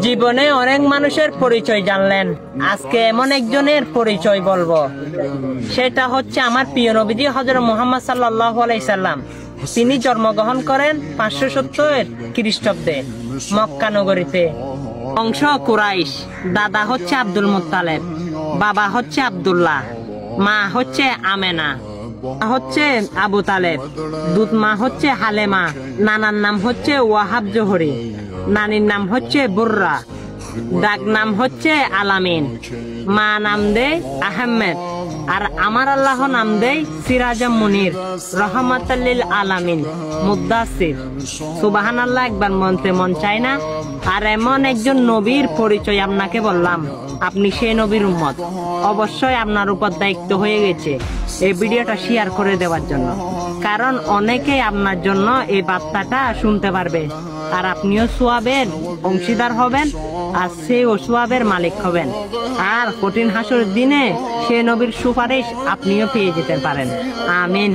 জীবনে অনেক মানুষের পরিচয় জানলেন, আজকে এমন একজনের পরিচয় বলবো। সেটা হচ্ছে আমার প্রিয় নবীজি হযরত মুহাম্মদ সাল্লাল্লাহু আলাইহি সাল্লাম। তিনি জন্মগ্রহণ করেন 570 খ্রিস্টাব্দে মক্কা নগরীতে। বংশ কুরাইশ। দাদা হচ্ছে আব্দুল মুত্তালিব, বাবা হচ্ছে আব্দুল্লাহ, মা হচ্ছে আমেনা, হচ্ছে আবু তালেব, দুধ মা হচ্ছে হালেমা, নানার নাম হচ্ছে ওয়াহাব জোহরি, নানির নাম হচ্ছে বুররা, ডাক নাম হচ্ছে আলামিন, মা নাম দেয় আহমেদ, আর আমার আল্লাহ নাম দেয় সিরাজম মুনির, রহমাতাল লিল আলামিন, মুদ্দাসির। সুবহানাল্লাহ একবার মনতে মন চায় না? আর এমন একজন নবীর পরিচয় আপনাকে বললাম, আপনি সেই নবীর উম্মত। অবশ্যই আপনার উপর দায়িত্ব হয়ে গেছে এই ভিডিওটা শেয়ার করে দেওয়ার জন্য, কারণ অনেকেই আপনার জন্য এই বার্তাটা শুনতে পারবে, আর আপনিও সোয়াবের অংশীদার হবেন, আর সেই সোয়াবের মালিক হবেন, আর কঠিন হাসরের দিনে সে নবীর সুপারিশ আপনিও পেয়ে যেতে পারেন। আমিন।